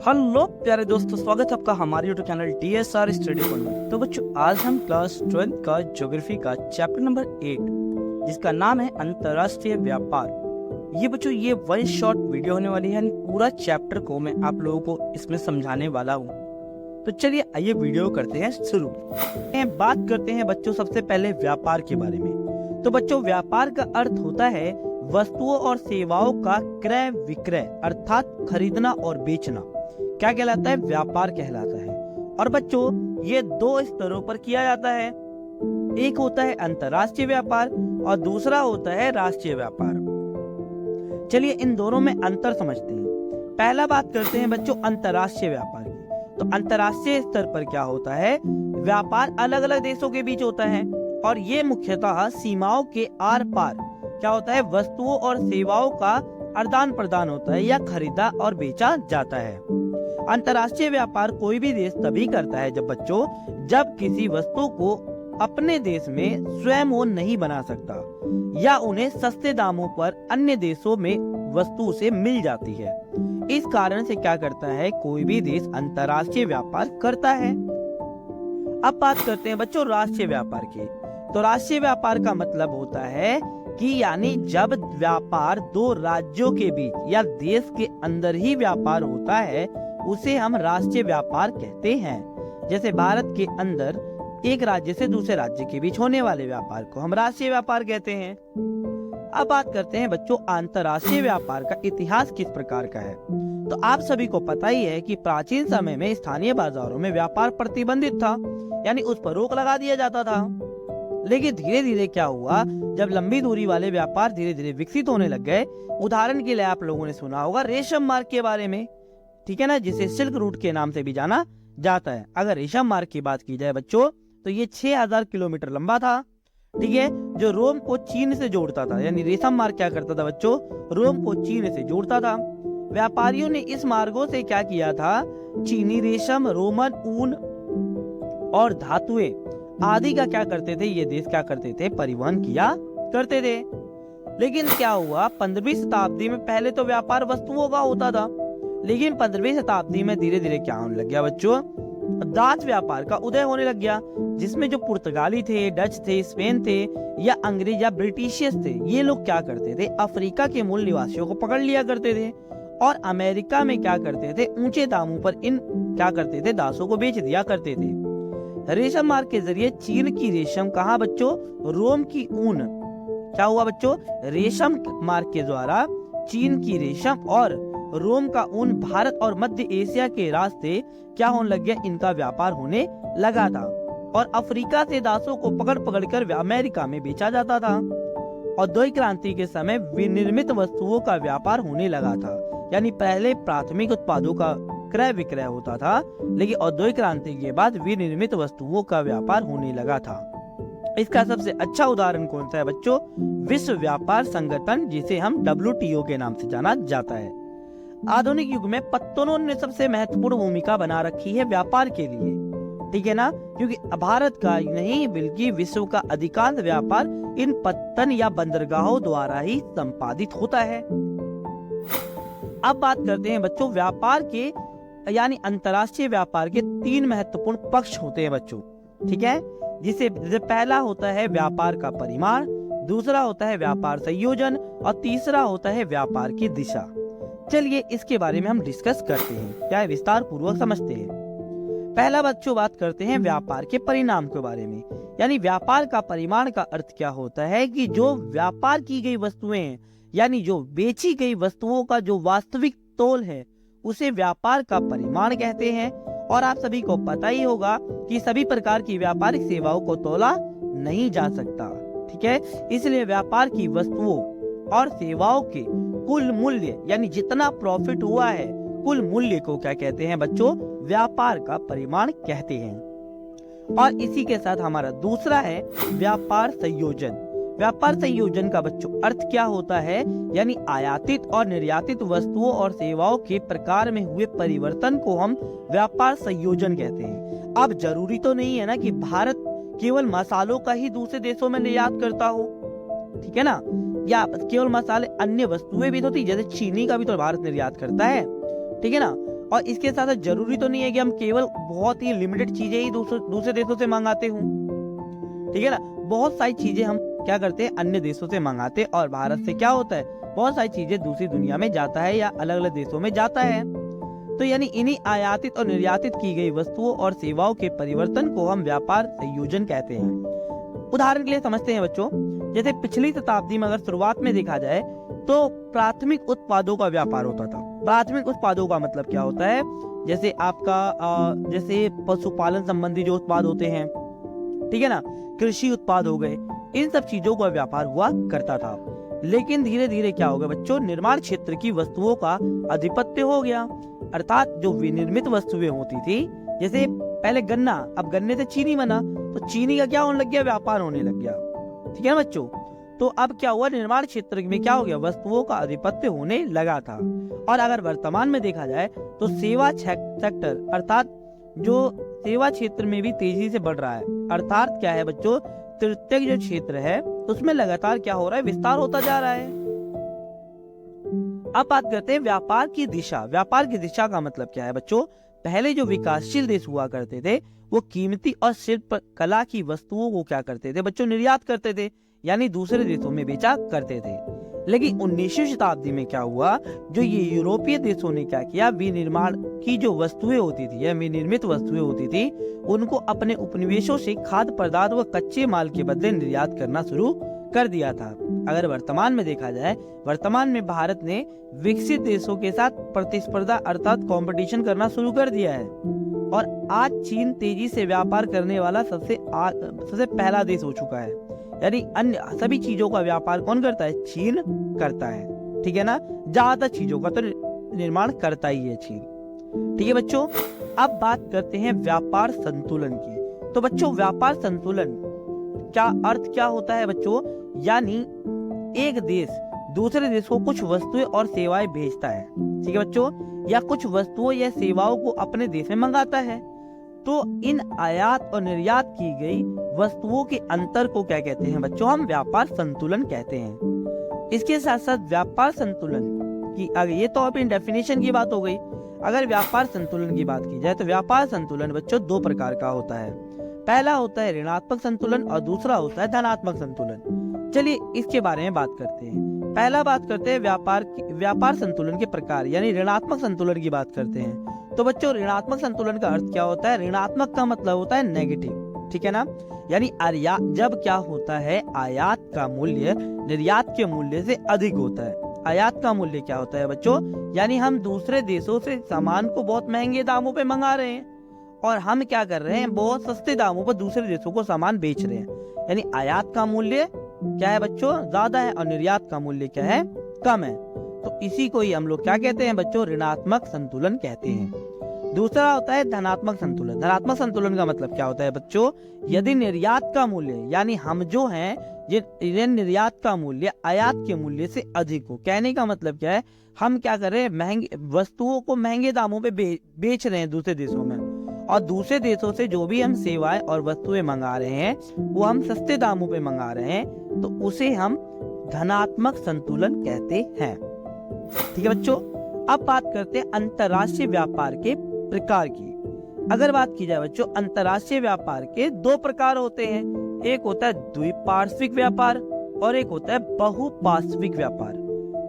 Hello प्यारे दोस्तों, स्वागत है आपका हमारे YouTube channel DSR study point. तो बच्चों, आज हम क्लास 12 का ज्योग्राफी का चैप्टर नंबर 8 जिसका नाम है अंतरराष्ट्रीय व्यापार। ये बच्चों ये वन शॉट वीडियो होने वाली है, पूरा चैप्टर को मैं आप लोगों को इसमें समझाने वाला हूँ। तो चलिए आइए वीडियो करते हैं शुरू। बात करते हैं बच्चों सबसे पहले व्यापार के बारे में। तो बच्चों, व्यापार का अर्थ होता है वस्तुओं और सेवाओं का क्रय विक्रय, अर्थात खरीदना और बेचना। क्या कहलाता है? व्यापार कहलाता है। और बच्चों ये दो स्तरों पर किया जाता है, एक होता है अंतर्राष्ट्रीय व्यापार और दूसरा होता है राष्ट्रीय व्यापार। चलिए इन दोनों में अंतर समझते हैं। पहला बात करते हैं बच्चों अंतर्राष्ट्रीय व्यापार की। तो अंतर्राष्ट्रीय स्तर पर क्या होता है? व्यापार अलग अलग देशों के बीच होता है और ये मुख्यतः सीमाओं के आर पार क्या होता है, वस्तुओं और सेवाओं का आदान प्रदान होता है या खरीदा और बेचा जाता है। अंतर्राष्ट्रीय व्यापार कोई भी देश तभी करता है जब किसी वस्तु को अपने देश में स्वयं वो नहीं बना सकता या उन्हें सस्ते दामों पर अन्य देशों में वस्तु से मिल जाती है। इस कारण से क्या करता है, कोई भी देश अंतर्राष्ट्रीय व्यापार करता है। अब बात करते हैं बच्चों राष्ट्रीय व्यापार की। तो राष्ट्रीय व्यापार का मतलब होता है कि यानी जब व्यापार दो राज्यों के बीच या देश के अंदर ही व्यापार होता है उसे हम राष्ट्रीय व्यापार कहते हैं। जैसे भारत के अंदर एक राज्य से दूसरे राज्य के बीच होने वाले व्यापार को हम राष्ट्रीय व्यापार कहते हैं। अब बात करते हैं बच्चों अंतर्राष्ट्रीय व्यापार का इतिहास किस प्रकार का है। तो आप सभी को पता ही है कि प्राचीन समय में स्थानीय बाजारों में व्यापार प्रतिबंधित था, यानी उस पर रोक लगा दिया जाता था। लेकिन धीरे धीरे क्या हुआ, जब लंबी दूरी वाले व्यापार धीरे धीरे विकसित होने लग गए। उदाहरण के लिए आप लोगों ने सुना होगा रेशम मार्ग के बारे में, ठीक है ना, जिसे सिल्क रूट के नाम से भी जाना जाता है। अगर रेशम मार्ग की बात की जाए बच्चों तो ये 6000 किलोमीटर लंबा था, ठीक है, जो रोम को चीन से जोड़ता था। यानी रेशम मार्ग क्या करता था बच्चों, रोम को चीन से जोड़ता था। व्यापारियों ने इस मार्गों से क्या किया था, चीनी रेशम, रोमन ऊन और धातुएं आदि का क्या करते थे, ये देश क्या करते थे, परिवहन किया करते थे। लेकिन क्या हुआ, 15वीं शताब्दी में पहले तो व्यापार वस्तुओं का होता था, लेकिन 15वीं शताब्दी में धीरे धीरे क्या होने लग गया बच्चों, दास व्यापार का उदय होने लग गया, जिसमें जो पुर्तगाली थे, डच थे, स्पेन थे या अंग्रेज या ब्रिटिशियस थे, ये लोग क्या करते थे, अफ्रीका के मूल निवासियों को पकड़ लिया करते थे और अमेरिका में क्या करते थे, ऊंचे दामों पर इन क्या करते थे, दासों को बेच दिया करते थे। रेशम मार्ग के जरिए चीन की रेशम, कहा बच्चों, रोम की ऊन, क्या हुआ बच्चों, रेशम मार्ग के द्वारा चीन की रेशम और रोम का ऊन भारत और मध्य एशिया के रास्ते क्या होने लग गया, इनका व्यापार होने लगा था। और अफ्रीका से दासों को पकड़ पकड़ कर अमेरिका में बेचा जाता था। औद्योगिक क्रांति के समय विनिर्मित वस्तुओं का व्यापार होने लगा था। यानी पहले प्राथमिक उत्पादों का क्रय विक्रय होता था, लेकिन औद्योगिक क्रांति के बाद विनिर्मित वस्तुओं का व्यापार होने लगा था। इसका सबसे अच्छा उदाहरण कौन सा है बच्चों, विश्व व्यापार संगठन, जिसे हम WTO के नाम से जाना जाता है। आधुनिक युग में पत्तनों ने सबसे महत्वपूर्ण भूमिका बना रखी है व्यापार के लिए, ठीक है ना, क्योंकि भारत का नहीं बल्कि विश्व का अधिकांश व्यापार इन पत्तन या बंदरगाहों द्वारा ही संपादित होता है। अब बात करते हैं बच्चों व्यापार के यानी अंतर्राष्ट्रीय व्यापार के 3 महत्वपूर्ण पक्ष होते हैं बच्चों, ठीक है, जिसे पहला होता है व्यापार का परिमाण, दूसरा होता है व्यापार संयोजन और तीसरा होता है व्यापार की दिशा। चलिए इसके बारे में हम डिस्कस करते हैं, क्या विस्तार पूर्वक समझते हैं। पहला बच्चों बात करते हैं व्यापार के परिणाम के बारे में। यानी व्यापार का परिमाण का अर्थ क्या होता है कि जो व्यापार की गई वस्तुएं यानी जो बेची गई वस्तुओं का जो वास्तविक तोल है उसे व्यापार का परिमाण कहते हैं। और आप सभी को पता ही होगा कि सभी प्रकार की व्यापारिक सेवाओं को तोला नहीं जा सकता, ठीक है, इसलिए व्यापार की वस्तुओं और सेवाओं के कुल मूल्य यानी जितना प्रॉफिट हुआ है, कुल मूल्य को क्या कहते हैं बच्चों, व्यापार का परिमाण कहते हैं। और इसी के साथ हमारा दूसरा है व्यापार संयोजन। व्यापार संयोजन का बच्चों अर्थ क्या होता है, यानी आयातित और निर्यातित वस्तुओं और सेवाओं के प्रकार में हुए परिवर्तन को हम व्यापार संयोजन कहते हैं। अब जरूरी तो नहीं है ना कि भारत केवल मसालों का ही दूसरे देशों में निर्यात करता हो, ठीक है ना, या केवल मसाले, अन्य वस्तुएं भी तो थी, जैसे चीनी का भी तो भारत निर्यात करता है, ठीक है ना। और इसके साथ साथ जरूरी तो नहीं है कि हम केवल बहुत ही लिमिटेड चीजें ही दूसरे देशों से मंगाते हों, ठीक है ना। बहुत सारी चीजें हम क्या करते हैं, अन्य देशों से मंगाते हैं, और भारत से क्या होता है, बहुत सारी चीजें दूसरी दुनिया में जाता है या अलग अलग देशों में जाता है। तो यानी इन्हीं आयातित और निर्यातित की गई वस्तुओं और सेवाओं के परिवर्तन को हम व्यापार संयोजन कहते हैं। उदाहरण के लिए समझते हैं बच्चों, जैसे पिछली शताब्दी में अगर शुरुआत में देखा जाए तो प्राथमिक उत्पादों का व्यापार होता था। प्राथमिक उत्पादों का मतलब क्या होता है, जैसे आपका जैसे पशुपालन संबंधी जो उत्पाद होते हैं, ठीक है ना, कृषि उत्पाद हो गए, इन सब चीजों का व्यापार हुआ करता था। लेकिन धीरे धीरे क्या हो गया बच्चों, निर्माण क्षेत्र की वस्तुओं का अधिपत्य हो गया, अर्थात जो विनिर्मित वस्तुएं होती थी, जैसे पहले गन्ना, अब गन्ने से चीनी बना, तो चीनी का क्या होने लग गया, व्यापार होने लग गया, ठीक है ना बच्चों। तो अब क्या हुआ, निर्माण क्षेत्र में क्या हो गया, वस्तुओं का अधिपत्य होने लगा था। और अगर वर्तमान में देखा जाए तो सेवा सेक्टर, अर्थात जो सेवा क्षेत्र में भी तेजी से बढ़ रहा है, अर्थात क्या है बच्चों, तृतीयक जो क्षेत्र है उसमें लगातार क्या हो रहा है, विस्तार होता जा रहा है। अब बात करते हैं व्यापार की दिशा। व्यापार की दिशा का मतलब क्या है बच्चों, पहले जो विकासशील देश हुआ करते थे वो कीमती और शिल्प कला की वस्तुओं को क्या करते थे बच्चों, निर्यात करते थे, यानी दूसरे देशों में बेचा करते थे। लेकिन 19वीं शताब्दी में क्या हुआ, जो ये यूरोपीय देशों ने क्या किया, विनिर्माण की जो वस्तुएं होती थी या विनिर्मित वस्तुएं होती थी, उनको अपने उपनिवेशों से खाद्य पदार्थ व कच्चे माल के बदले निर्यात करना शुरू कर दिया था। अगर वर्तमान में देखा जाए, वर्तमान में भारत ने विकसित देशों के साथ प्रतिस्पर्धा अर्थात कंपटीशन करना शुरू कर दिया है, और आज चीन तेजी से व्यापार करने वाला सबसे पहला देश हो चुका है। यानी अन्य सभी चीजों का व्यापार कौन करता है, चीन करता है, ठीक है ना। ज्यादातर चीजों का तो निर्माण करता ही है चीन, ठीक है बच्चों। अब बात करते हैं व्यापार संतुलन की। तो बच्चों व्यापार संतुलन क्या अर्थ क्या होता है बच्चों, यानी एक देश दूसरे देश को कुछ वस्तुएं और सेवाएं भेजता है, ठीक है बच्चों, या कुछ वस्तुओं या सेवाओं को अपने देश में मंगाता है, तो इन आयात और निर्यात की गई वस्तुओं के अंतर को क्या कहते हैं बच्चों, हम व्यापार संतुलन कहते हैं। इसके साथ साथ व्यापार संतुलन की ये तो अभी डेफिनेशन की बात हो गई। अगर व्यापार संतुलन की बात की जाए तो व्यापार संतुलन बच्चों दो प्रकार का होता है। पहला होता है ऋणात्मक संतुलन और दूसरा होता है धनात्मक संतुलन। चलिए इसके बारे में बात करते हैं। पहला बात करते हैं व्यापार संतुलन के प्रकार, यानी ऋणात्मक संतुलन की बात करते हैं। तो बच्चों ऋणात्मक संतुलन का अर्थ क्या होता है, ऋणात्मक का मतलब होता है नेगेटिव, ठीक है ना। यानी जब क्या होता है, आयात का मूल्य निर्यात के मूल्य से अधिक होता है। आयात का मूल्य क्या होता है बच्चों, यानी हम दूसरे देशों से सामान को बहुत महंगे दामों पे मंगा रहे हैं और हम क्या कर रहे हैं, बहुत सस्ते दामों पर दूसरे देशों को सामान बेच रहे हैं। यानी आयात का मूल्य क्या है बच्चों, ज्यादा है, और निर्यात का मूल्य क्या है, कम है। तो इसी को ही हम लोग क्या कहते हैं बच्चों, ऋणात्मक संतुलन कहते हैं। दूसरा होता है धनात्मक संतुलन। धनात्मक संतुलन का मतलब क्या होता है बच्चों, यदि निर्यात का मूल्य, यानी हम जो हैं, ये निर्यात का मूल्य आयात के मूल्य से अधिक हो। कहने का मतलब क्या है, हम क्या कर रहे हैं, महंगे वस्तुओं को महंगे दामों पे बेच रहे हैं दूसरे देशों में, और दूसरे देशों से जो भी हम सेवाएं और वस्तुएं मंगा रहे हैं वो हम सस्ते दामों पे मंगा रहे हैं, तो उसे हम धनात्मक संतुलन कहते हैं, ठीक है बच्चों। अब बात करते हैं अंतर्राष्ट्रीय व्यापार के प्रकार की। अगर बात की जाए बच्चों, अंतर्राष्ट्रीय व्यापार के दो प्रकार होते हैं। एक होता है द्विपार्श्विक व्यापार और एक होता है बहुपार्श्विक व्यापार,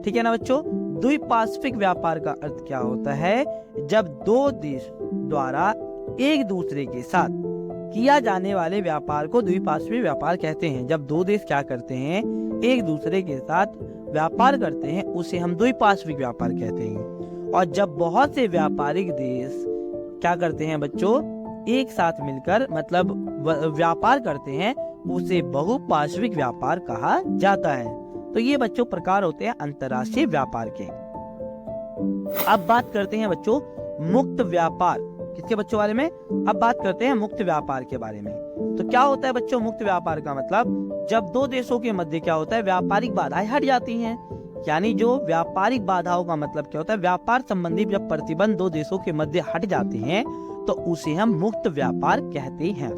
ठीक है ना बच्चों। द्विपार्श्विक व्यापार का अर्थ क्या होता है, जब दो देश द्वारा एक दूसरे के साथ किया जाने वाले व्यापार को द्विपार्श्विक व्यापार कहते हैं। जब दो देश क्या करते हैं, एक दूसरे के साथ व्यापार करते हैं, उसे हम द्विपार्श्विक व्यापार कहते हैं। और जब बहुत से व्यापारिक देश क्या करते हैं बच्चों, एक साथ मिलकर मतलब व्यापार करते हैं, उसे बहुपार्श्विक व्यापार कहा जाता है। तो ये बच्चों प्रकार होते हैं अंतर्राष्ट्रीय व्यापार के। अब बात करते हैं बच्चों मुक्त व्यापार, किसके बच्चों बारे में, अब बात करते हैं मुक्त व्यापार के बारे में। तो क्या होता है बच्चों मुक्त व्यापार का मतलब, जब दो देशों के मध्य क्या होता है, व्यापारिक बाधाएं हट जाती हैं। यानी जो व्यापारिक बाधाओं का मतलब क्या होता है, व्यापार संबंधी जब प्रतिबंध दो देशों के मध्य हट जाते हैं तो उसे हम मुक्त व्यापार कहते हैं,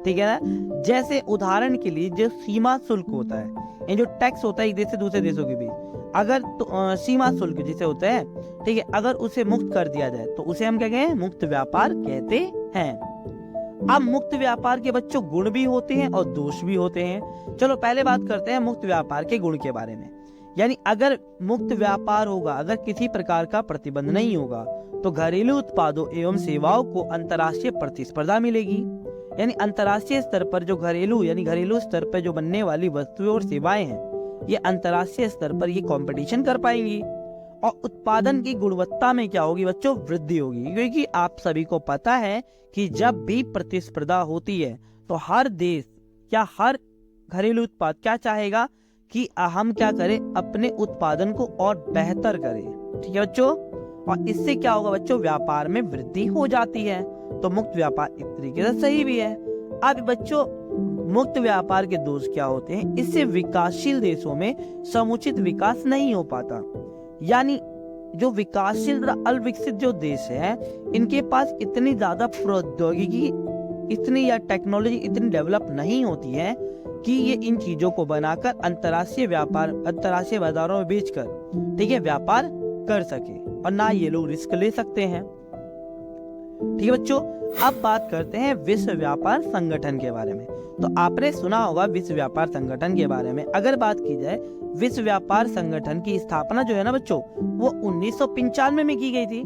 ठीक है ना। जैसे उदाहरण के लिए जो सीमा शुल्क होता है, ये जो टैक्स होता है एक देश से दूसरे देशों के बीच, अगर सीमा शुल्क जिसे होता है, ठीक है, अगर उसे मुक्त कर दिया जाए तो उसे हम क्या कहें, मुक्त व्यापार कहते हैं। अब मुक्त व्यापार के बच्चों गुण भी होते हैं और दोष भी होते हैं। चलो पहले बात करते हैं मुक्त व्यापार के गुण के बारे में। यानी अगर मुक्त व्यापार होगा, अगर किसी प्रकार का प्रतिबंध नहीं होगा, तो घरेलू उत्पादों एवं सेवाओं को अंतर्राष्ट्रीय प्रतिस्पर्धा मिलेगी। यानी अंतर्राष्ट्रीय स्तर पर जो घरेलू स्तर पर जो बनने वाली वस्तुएं और सेवाएं हैं, ये अंतर्राष्ट्रीय स्तर पर ये कंपटीशन कर पाएंगी। और उत्पादन की गुणवत्ता में क्या होगी बच्चों, वृद्धि होगी। क्योंकि आप सभी को पता है कि जब भी प्रतिस्पर्धा होती है तो हर देश या हर घरेलू उत्पाद क्या चाहेगा कि हम क्या करें, अपने उत्पादन को और बेहतर करें। ठीक है बच्चों, और इससे क्या होगा बच्चों, व्यापार में वृद्धि हो जाती है। तो मुक्त व्यापार एक तरीके से सही भी है। अब बच्चों मुक्त व्यापार के दोष क्या होते हैं, इससे विकासशील देशों में समुचित विकास नहीं हो पाता। यानी जो विकासशील अल्पविकसित जो देश है, इनके पास इतनी ज्यादा प्रौद्योगिकी इतनी या टेक्नोलॉजी इतनी डेवलप नहीं होती है कि ये इन चीजों को बनाकर अंतर्राष्ट्रीय बाजारों में बेचकर, ठीक है, व्यापार कर सके, और ना ये लोग रिस्क ले सकते हैं। ठीक है बच्चों, अब बात करते हैं विश्व व्यापार संगठन के बारे में। तो आपने सुना होगा विश्व व्यापार संगठन के बारे में। अगर बात की जाए, विश्व व्यापार संगठन की स्थापना जो है ना बच्चों, वो 1995 में की गई थी,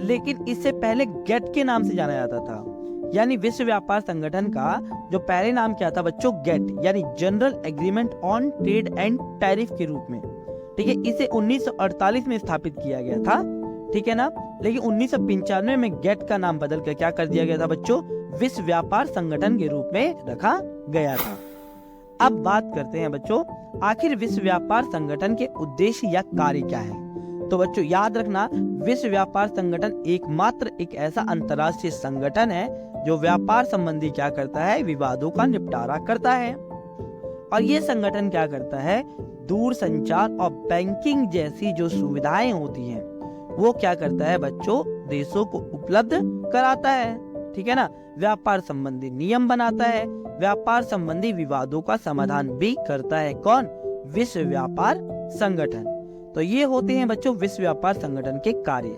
लेकिन इससे पहले गेट के नाम से जाना जाता था। यानी विश्व व्यापार संगठन का जो पहले नाम क्या था बच्चों, गेट, यानी general agreement on trade and tariff के रूप में। ठीक है, इसे 1948 में स्थापित किया गया था, ठीक है ना। लेकिन 1995 में गेट का नाम बदल कर क्या कर दिया गया था बच्चों, विश्व व्यापार संगठन के रूप में रखा गया था। अब बात करते हैं बच्चों, आखिर विश्व व्यापार संगठन के उद्देश्य या कार्य क्या है। तो बच्चों याद रखना, विश्व व्यापार संगठन एकमात्र एक ऐसा अंतर्राष्ट्रीय संगठन है जो व्यापार संबंधी क्या करता है, विवादों का निपटारा करता है। और ये संगठन क्या करता है, दूर संचार और बैंकिंग जैसी जो सुविधाएं होती हैं वो क्या करता है बच्चों, देशों को उपलब्ध कराता है। ठीक है ना, व्यापार संबंधी नियम बनाता है, व्यापार संबंधी विवादों का समाधान भी करता है। कौन, विश्व व्यापार संगठन। तो ये होते हैं बच्चों विश्व व्यापार संगठन के कार्य।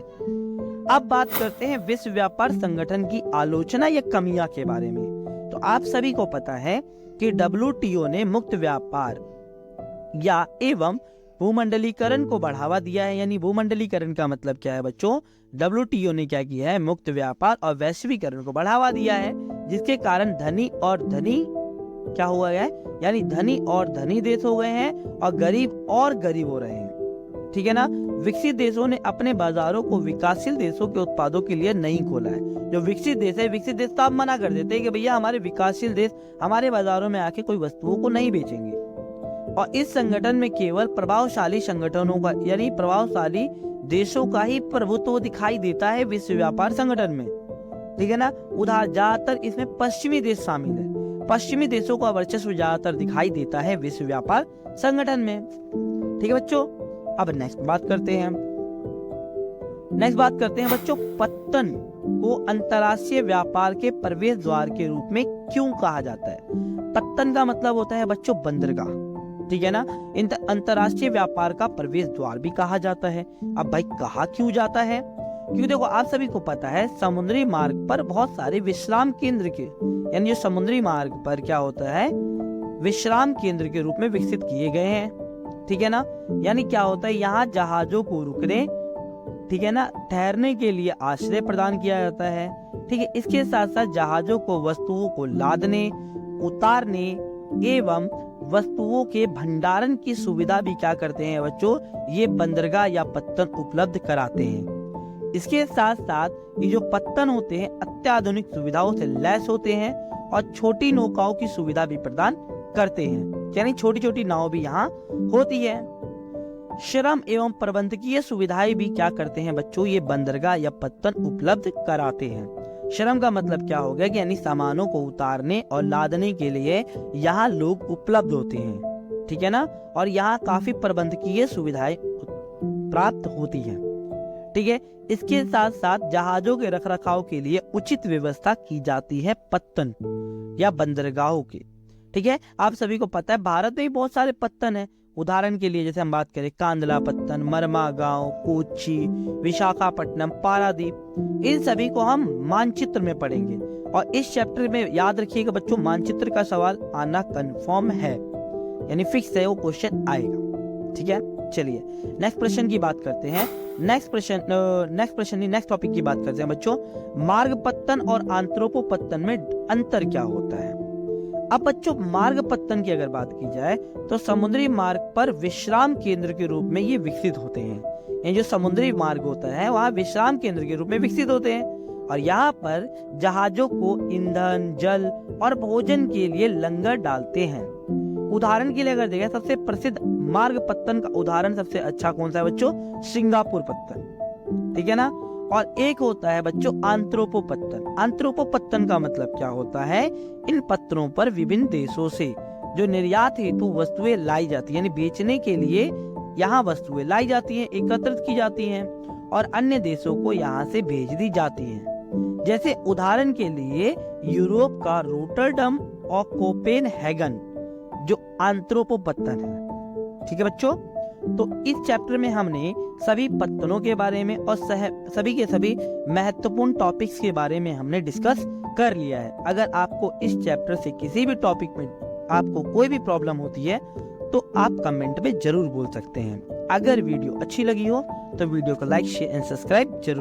अब बात करते हैं विश्व व्यापार संगठन की आलोचना या कमियां के बारे में। तो आप सभी को पता है कि WTO ने मुक्त व्यापार या एवं भूमंडलीकरण को बढ़ावा दिया है। यानी भूमंडलीकरण का मतलब क्या है बच्चों, WTO ने क्या किया है, मुक्त व्यापार और वैश्वीकरण को बढ़ावा दिया है, जिसके कारण धनी और धनी क्या हुआ है, यानी धनी और धनी देश हो गए हैं और गरीब हो रहे हैं। ठीक है ना, विकसित देशों ने अपने बाजारों को विकासशील देशों के उत्पादों के लिए नहीं खोला है। जो विकसित देश है, विकसित देश तो आप मना कर देते हैं कि भैया हमारे विकासशील देश हमारे बाजारों में आके कोई वस्तुओं को नहीं बेचेंगे। और इस संगठन में केवल प्रभावशाली संगठनों का, यानी प्रभावशाली देशों का ही प्रभुत्व दिखाई देता है विश्व व्यापार संगठन में। ठीक है ना, उदाहरण ज्यादातर इसमें पश्चिमी देश शामिल है, पश्चिमी देशों का वर्चस्व ज्यादातर दिखाई देता है विश्व व्यापार संगठन में। ठीक है बच्चों, अब नेक्स्ट बात करते हैं बच्चों, पत्तन को अंतर्राष्ट्रीय व्यापार के प्रवेश द्वार के रूप में क्यों कहा जाता है। पत्तन का मतलब होता है बच्चों बंदरगाह। ठीक है ना, अंतर्राष्ट्रीय व्यापार का प्रवेश द्वार भी कहा जाता है। अब भाई कहा क्यों जाता है, क्योंकि देखो आप सभी को पता है समुद्री मार्ग पर बहुत सारे विश्राम केंद्र के, यानी जो समुद्री मार्ग पर क्या होता है, विश्राम केंद्र के रूप में विकसित किए गए हैं। ठीक है ना, यानी क्या होता है, यहाँ जहाजों को रुकने, ठीक है ना, ठहरने के लिए आश्रय प्रदान किया जाता है। ठीक है, इसके साथ साथ जहाजों को वस्तुओं को लादने, उतारने एवं वस्तुओं के भंडारण की सुविधा भी क्या करते हैं बच्चों, ये बंदरगाह या पत्तन उपलब्ध कराते हैं। इसके साथ साथ ये जो पत्तन होते हैं अत्याधुनिक सुविधाओं से लैस होते हैं और छोटी नौकाओं की सुविधा भी प्रदान करते हैं, यानी छोटी छोटी नाव भी यहाँ होती है। श्रम एवं प्रबंधकीय सुविधाएं भी क्या करते हैं बच्चों, ये बंदरगाह या पत्तन उपलब्ध कराते हैं। श्रम का मतलब क्या हो गया कि यानी सामानों को उतारने और लादने के लिए यहाँ लोग उपलब्ध होते हैं। ठीक है ना, और यहाँ काफी प्रबंधकीय सुविधाएं प्राप्त होती हैं। ठीक है, इसके साथ साथ जहाजों के रखरखाव के लिए उचित व्यवस्था की जाती है पत्तन या बंदरगाहों की। ठीक है, आप सभी को पता है भारत में भी बहुत सारे पत्तन है, उदाहरण के लिए जैसे हम बात करें कांदला पत्तन, मरमा गांव, कोच्चि, विशाखापट्टनम, पारादीप, इन सभी को हम मानचित्र में पढ़ेंगे। और इस चैप्टर में याद रखिएगा बच्चों, मानचित्र का सवाल आना कंफर्म है, यानी फिक्स है, वो क्वेश्चन आएगा। ठीक है, चलिए नेक्स्ट प्रश्न की बात करते हैं। नेक्स्ट टॉपिक की बात करते हैं बच्चों, मार्ग पत्तन और आंत्रोपोपत्तन में अंतर क्या होता है। अब बच्चों मार्ग पत्तन की अगर बात की जाए तो समुद्री मार्ग पर विश्राम केंद्र के रूप में ये विकसित होते हैं। ये जो समुद्री मार्ग होता है वहाँ विश्राम केंद्र के रूप में विकसित होते हैं, और यहाँ पर जहाजों को ईंधन, जल और भोजन के लिए लंगर डालते हैं। उदाहरण के लिए अगर देखें, सबसे प्रसिद्ध मार्ग पत्तन का उदाहरण सबसे अच्छा कौन सा है बच्चों, सिंगापुर पत्तन। ठीक है ना। और एक होता है बच्चों आंत्रोपोपत्तन। आंत्रोपोपत्तन का मतलब क्या होता है, इन पत्तनों पर विभिन्न देशों से जो निर्यात हेतु वस्तुएं लाई जाती है, यानी बेचने के लिए यहाँ वस्तुएं लाई जाती हैं, एकत्रित की जाती हैं और अन्य देशों को यहाँ से भेज दी जाती हैं। जैसे उदाहरण के लिए यूरोप का रोटरडम और कोपेनहेगन जो आंत्रोपोपत्तन है। ठीक है बच्चों, तो इस चैप्टर में हमने सभी पत्तनों के बारे में और सभी के सभी महत्वपूर्ण टॉपिक्स के बारे में हमने डिस्कस कर लिया है। अगर आपको इस चैप्टर से किसी भी टॉपिक में आपको कोई भी प्रॉब्लम होती है तो आप कमेंट में जरूर बोल सकते हैं। अगर वीडियो अच्छी लगी हो तो वीडियो को लाइक, शेयर एंड सब्सक्राइब जरूर